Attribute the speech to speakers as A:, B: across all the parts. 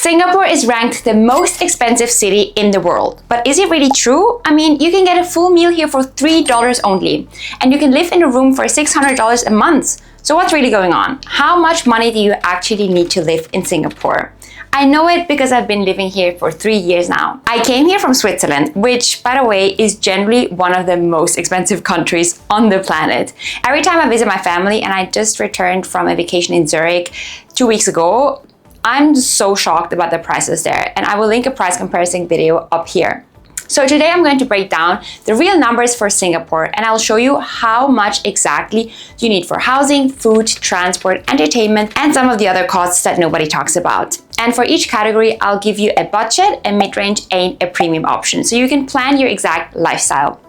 A: Singapore is ranked the most expensive city in the world. But is it really true? I mean, you can get a full meal here for $3 only, and you can live in a room for $600 a month. So what's really going on? How much money do you actually need to live in Singapore? I know it because I've been living here for 3 years now. I came here from Switzerland, which, by the way, is generally one of the most expensive countries on the planet. Every time I visit my family, and I just returned from a vacation in Zurich 2 weeks ago, I'm so shocked about the prices there, and I will link a price comparison video up here. So today I'm going to break down the real numbers for Singapore, and I'll show you how much exactly you need for housing, food, transport, entertainment, and some of the other costs that nobody talks about. And for each category, I'll give you a budget, a mid-range, and a premium option, so you can plan your exact lifestyle.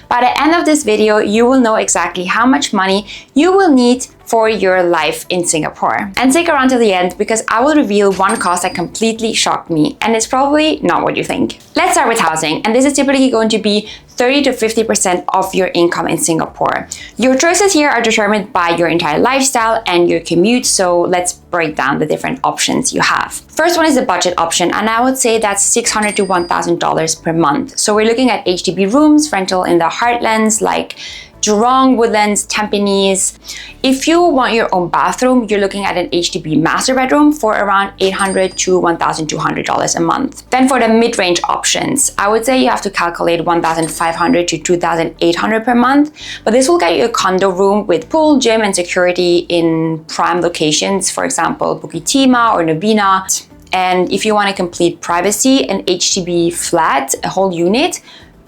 A: By the end of this video, you will know exactly how much money you will need for your life in Singapore. And stick around till the end, because I will reveal one cost that completely shocked me, and it's probably not what you think. Let's start with housing, and this is typically going to be 30 to 50% of your income in Singapore. Your choices here are determined by your entire lifestyle and your commute, so let's break down the different options you have. First one is the budget option, and I would say that's $600 to $1,000 per month. So we're looking at HDB rooms, rental in the heartlands like Jurong, Woodlands, Tampines. If you want your own bathroom, you're looking at an HDB master bedroom for around $800 to $1,200 a month. Then for the mid-range options, I would say you have to calculate $1,500 to $2,800 per month, but this will get you a condo room with pool, gym, and security in prime locations, for example, Bukit Timah or Novena. And if you want a complete privacy, an HDB flat, a whole unit,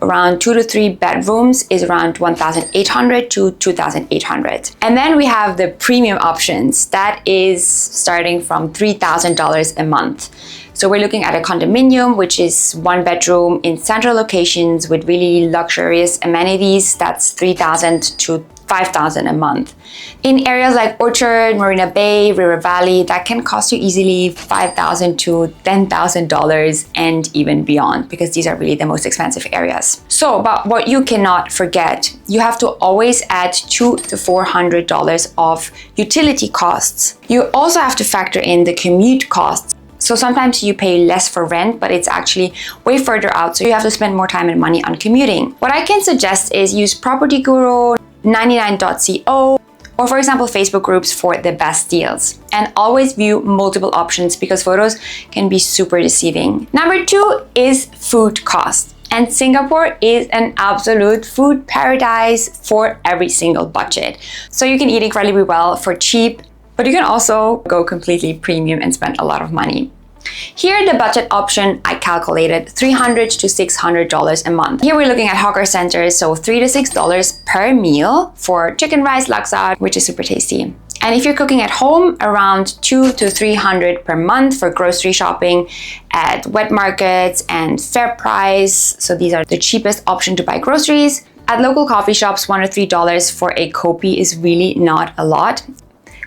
A: around 2 to 3 bedrooms is around $1,800 to $2,800. And then we have the premium options. That is starting from $3,000 a month. So we're looking at a condominium, which is 1 bedroom in central locations with really luxurious amenities. That's $3,000 to $5,000 a month. In areas like Orchard, Marina Bay, River Valley, that can cost you easily $5,000 to $10,000 and even beyond, because these are really the most expensive areas. So, but what you cannot forget, you have to always add $200 to $400 of utility costs. You also have to factor in the commute costs. So sometimes you pay less for rent, but it's actually way further out, so you have to spend more time and money on commuting. What I can suggest is use Property Guru, 99.co, or for example Facebook groups for the best deals. And always view multiple options, because photos can be super deceiving. Number 2 is food cost. And Singapore is an absolute food paradise for every single budget. So you can eat incredibly well for cheap, but you can also go completely premium and spend a lot of money. Here, the budget option, I calculated $300 to $600 a month. Here we're looking at hawker centers, so $3 to $6 per meal for chicken rice laksa, which is super tasty. And if you're cooking at home, around $200 to $300 per month for grocery shopping at wet markets and fair price. So these are the cheapest option to buy groceries. At local coffee shops, $1 to $3 for a kopi is really not a lot.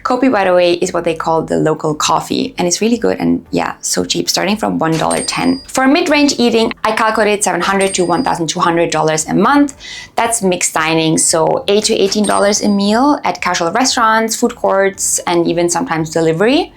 A: Kopi, by the way, is what they call the local coffee, and it's really good and yeah, so cheap, starting from $1.10. For mid-range eating, I calculated $700 to $1,200 a month. That's mixed dining, so $8 to $18 a meal at casual restaurants, food courts, and even sometimes delivery.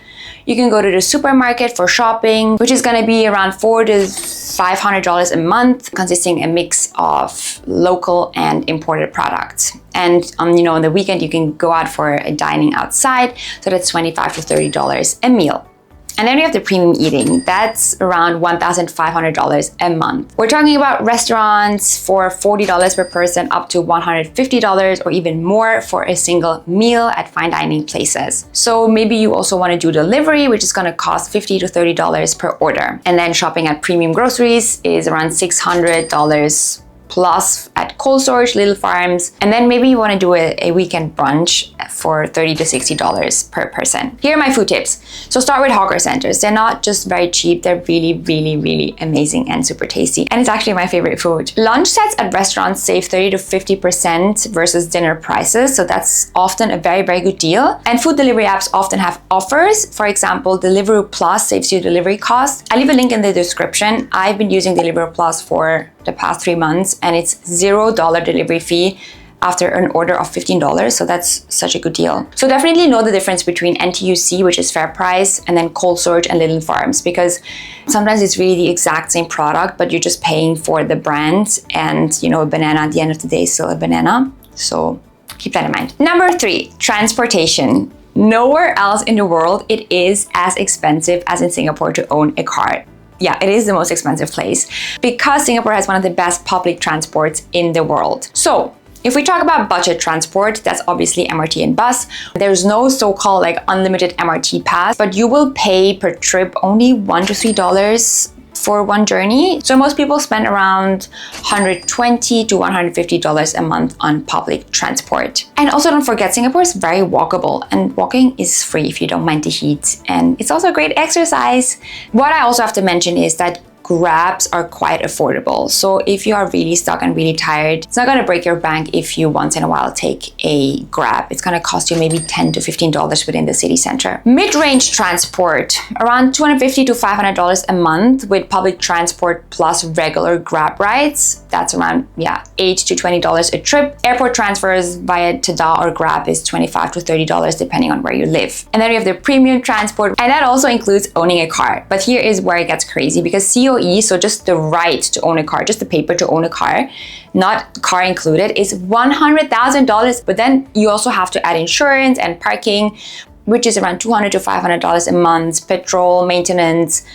A: You can go to the supermarket for shopping, which is going to be around $400 to $500 a month, consisting a mix of local and imported products. And on the weekend, you can go out for a dining outside, so that's $25 to $30 a meal. And then we have the premium eating. That's around $1,500 a month. We're talking about restaurants for $40 per person up to $150 or even more for a single meal at fine dining places. So maybe you also want to do delivery, which is going to cost $50 to $30 per order. And then shopping at premium groceries is around $600 plus at cold storage, Little Farms. And then maybe you want to do a weekend brunch for $30 to $60 per person. Here are my food tips. So start with hawker centers. They're not just very cheap, they're really, really, really amazing and super tasty. And it's actually my favorite food. Lunch sets at restaurants save 30 to 50% versus dinner prices. So that's often a very, very good deal. And food delivery apps often have offers. For example, Deliveroo Plus saves you delivery costs. I'll leave a link in the description. I've been using Deliveroo Plus for the past 3 months, and it's $0 delivery fee after an order of $15. So that's such a good deal. So definitely know the difference between NTUC, which is fair price, and then cold storage and Little Farms, because sometimes it's really the exact same product, but you're just paying for the brand, and you know, a banana at the end of the day is still a banana. So keep that in mind. Number 3, transportation. Nowhere else in the world it is as expensive as in Singapore to own a car. Yeah, it is the most expensive place because Singapore has one of the best public transports in the world. So if we talk about budget transport, that's obviously MRT and bus. There's no so-called like unlimited MRT pass, but you will pay per trip only $1 to $3 for one journey. So most people spend around $120 to $150 a month on public transport. And also don't forget, Singapore is very walkable, and walking is free if you don't mind the heat. And it's also a great exercise. What I also have to mention is that Grabs are quite affordable. So if you are really stuck and really tired, it's not going to break your bank if you once in a while take a Grab. It's going to cost you maybe $10 to $15 within the city center. Mid-range transport, around $250 to $500 a month with public transport plus regular Grab rides. That's around, $8 to $20 a trip. Airport transfers via Tada or Grab is $25 to $30 depending on where you live. And then we have the premium transport, and that also includes owning a car. But here is where it gets crazy, because COE, so just the right to own a car, just the paper to own a car, not car included, is $100,000. But then you also have to add insurance and parking, which is around $200 to $500 a month, petrol, maintenance,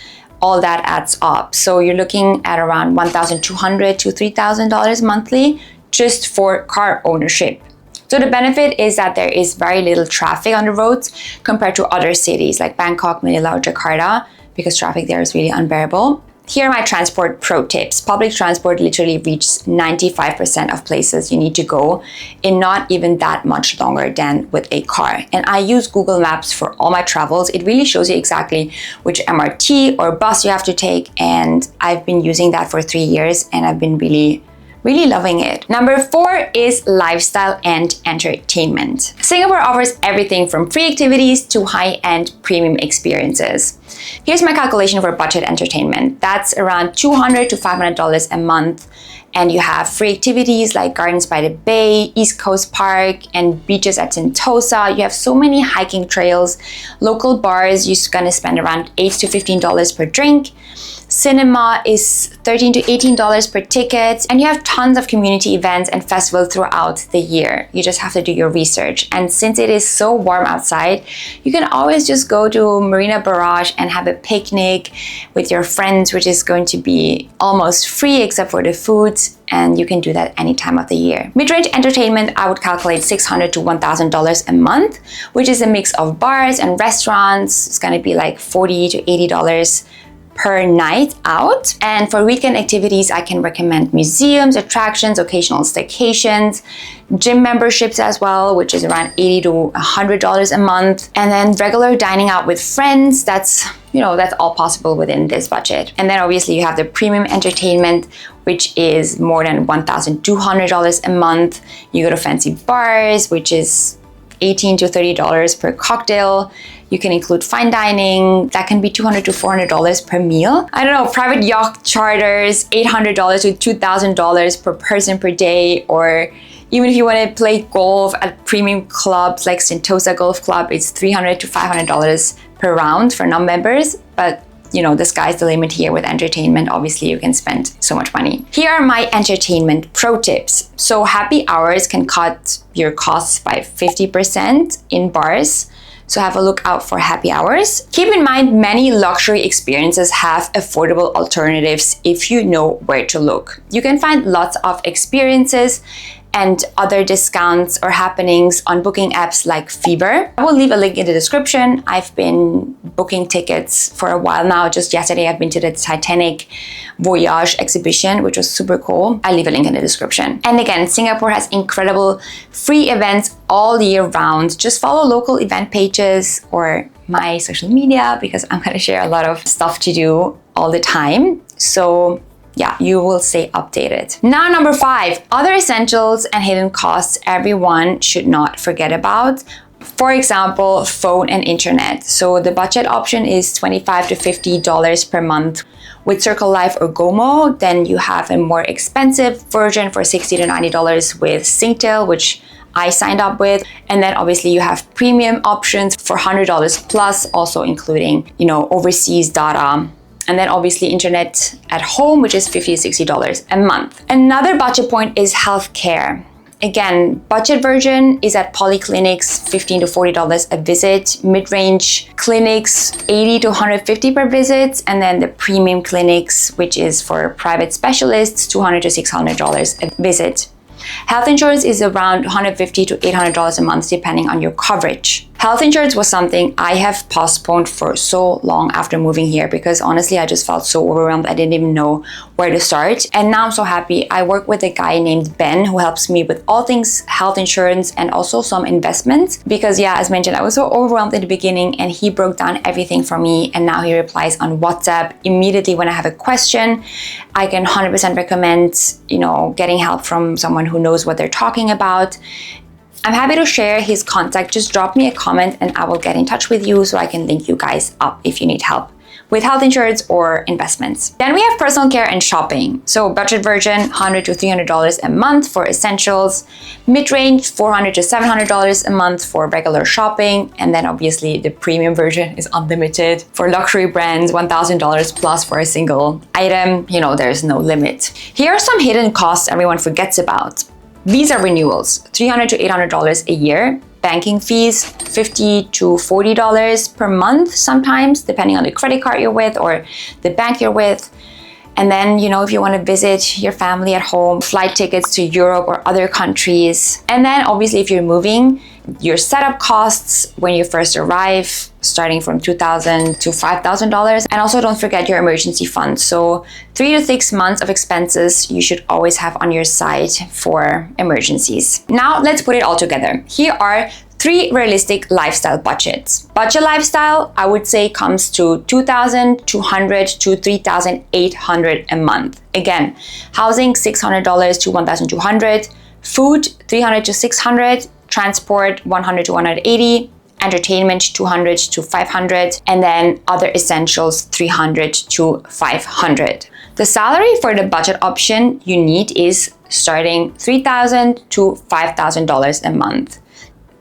A: all that adds up. So you're looking at around $1,200 to $3,000 monthly just for car ownership. So the benefit is that there is very little traffic on the roads compared to other cities like Bangkok, Manila, or Jakarta, because traffic there is really unbearable. Here are my transport pro tips. Public transport literally reaches 95% of places you need to go in not even that much longer than with a car. And I use Google Maps for all my travels. It really shows you exactly which MRT or bus you have to take. And I've been using that for 3 years, and I've been really loving it. Number 4 is lifestyle and entertainment. Singapore offers everything from free activities to high-end premium experiences. Here's my calculation for budget entertainment. That's around $200 to $500 a month. And you have free activities like Gardens by the Bay, East Coast Park, and beaches at Sentosa. You have so many hiking trails, local bars. You're gonna spend around $8 to $15 per drink. Cinema is $13 to $18 per ticket, and you have tons of community events and festivals throughout the year. You just have to do your research. And since it is so warm outside, you can always just go to Marina Barrage and have a picnic with your friends, which is going to be almost free except for the food. And you can do that any time of the year. Mid-range entertainment, I would calculate $600 to $1,000 a month, which is a mix of bars and restaurants. It's gonna be like $40 to $80 per night out. And for weekend activities, I can recommend museums, attractions, occasional staycations, gym memberships as well, which is around $80 to $100 a month. And then regular dining out with friends, that's all possible within this budget. And then obviously you have the premium entertainment, which is more than $1,200 a month. You go to fancy bars, which is $18 to $30 per cocktail. You can include fine dining, that can be $200 to $400 per meal. I don't know, private yacht charters, $800 to $2,000 per person per day, or even if you want to play golf at premium clubs like Sentosa Golf Club, it's $300 to $500 per round for non-members. But the sky's the limit here with entertainment. Obviously, you can spend so much money. Here are my entertainment pro tips. So happy hours can cut your costs by 50% in bars. So have a look out for happy hours. Keep in mind, many luxury experiences have affordable alternatives if you know where to look. You can find lots of experiences and other discounts or happenings on booking apps like Fever. I will leave a link in the description. I've been booking tickets for a while now. Just yesterday, I've been to the Titanic Voyage exhibition, which was super cool. I'll leave a link in the description. And again, Singapore has incredible free events all year round. Just follow local event pages or my social media, because I'm gonna share a lot of stuff to do all the time. So yeah, you will stay updated. Now, number 5, other essentials and hidden costs everyone should not forget about For example, phone and internet. So the budget option is $25 to $50 per month. With Circle Life or Gomo, then you have a more expensive version for $60 to $90 with Synctel, which I signed up with. And then obviously you have premium options for $100 plus, also including, overseas data. And then obviously internet at home, which is $50 to $60 a month. Another budget point is healthcare. Again, budget version is at polyclinics, $15 to $40 a visit. Mid-range clinics, $80 to $150 per visit. And then the premium clinics, which is for private specialists, $200 to $600 a visit. Health insurance is around $150 to $800 a month, depending on your coverage. Health insurance was something I have postponed for so long after moving here because honestly, I just felt so overwhelmed. I didn't even know where to start. And now I'm so happy. I work with a guy named Ben who helps me with all things health insurance and also some investments. Because yeah, as mentioned, I was so overwhelmed in the beginning and he broke down everything for me. And now he replies on WhatsApp immediately when I have a question. I can 100% recommend, getting help from someone who knows what they're talking about. I'm happy to share his contact. Just drop me a comment and I will get in touch with you so I can link you guys up if you need help with health insurance or investments. Then we have personal care and shopping. So budget version, $100 to $300 a month for essentials. Mid-range, $400 to $700 a month for regular shopping. And then obviously the premium version is unlimited. For luxury brands, $1,000 plus for a single item. There's no limit. Here are some hidden costs everyone forgets about. Visa renewals, $300 to $800 a year. Banking fees, $50 to $40 per month sometimes, depending on the credit card you're with or the bank you're with. And then, if you want to visit your family at home, flight tickets to Europe or other countries. And then obviously if you're moving, your setup costs when you first arrive, starting from $2,000 to $5,000. And also don't forget your emergency fund. So 3 to 6 months of expenses you should always have on your side for emergencies. Now let's put it all together. Here are 3 realistic lifestyle budgets. Budget lifestyle, I would say, comes to $2,200 to $3,800 a month. Again, housing $600 to $1,200, food $300 to $600, transport $100 to $180, entertainment $200 to $500, and then other essentials $300 to $500. The salary for the budget option you need is starting $3,000 to $5,000 a month.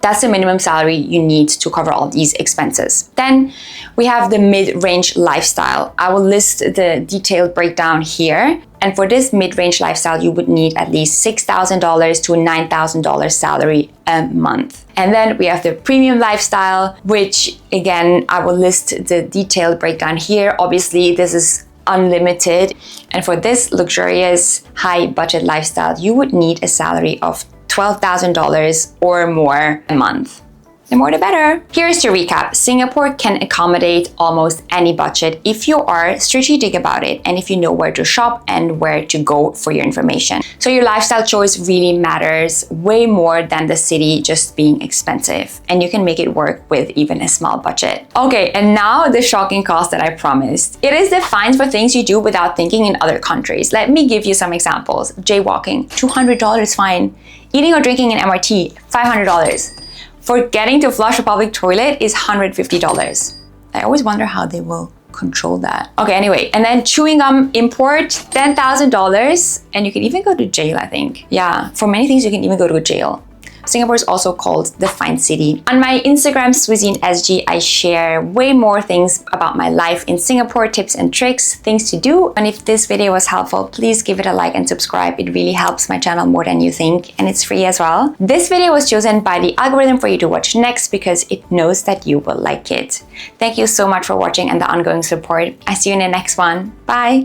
A: That's the minimum salary you need to cover all these expenses. Then we have the mid-range lifestyle. I will list the detailed breakdown here. And for this mid-range lifestyle, you would need at least $6,000 to $9,000 salary a month. And then we have the premium lifestyle, which again, I will list the detailed breakdown here. Obviously, this is unlimited. And for this luxurious high budget lifestyle, you would need a salary of $12,000 or more a month. The more the better. Here's to recap. Singapore can accommodate almost any budget if you are strategic about it and if you know where to shop and where to go for your information. So your lifestyle choice really matters way more than the city just being expensive. And you can make it work with even a small budget. Okay, and now the shocking cost that I promised. It is the fines for things you do without thinking in other countries. Let me give you some examples. Jaywalking, $200 fine. Eating or drinking in MRT, $500. Forgetting to flush a public toilet is $150. I always wonder how they will control that. Okay, anyway, and then chewing gum import, $10,000, and you can even go to jail, I think. Yeah, for many things you can even go to jail. Singapore is also called the Fine City. On my Instagram, Swizzyinsg, I share way more things about my life in Singapore, tips and tricks, things to do. And if this video was helpful, please give it a like and subscribe. It really helps my channel more than you think, and it's free as well. This video was chosen by the algorithm for you to watch next because it knows that you will like it. Thank you so much for watching and the ongoing support. I see you in the next one. Bye!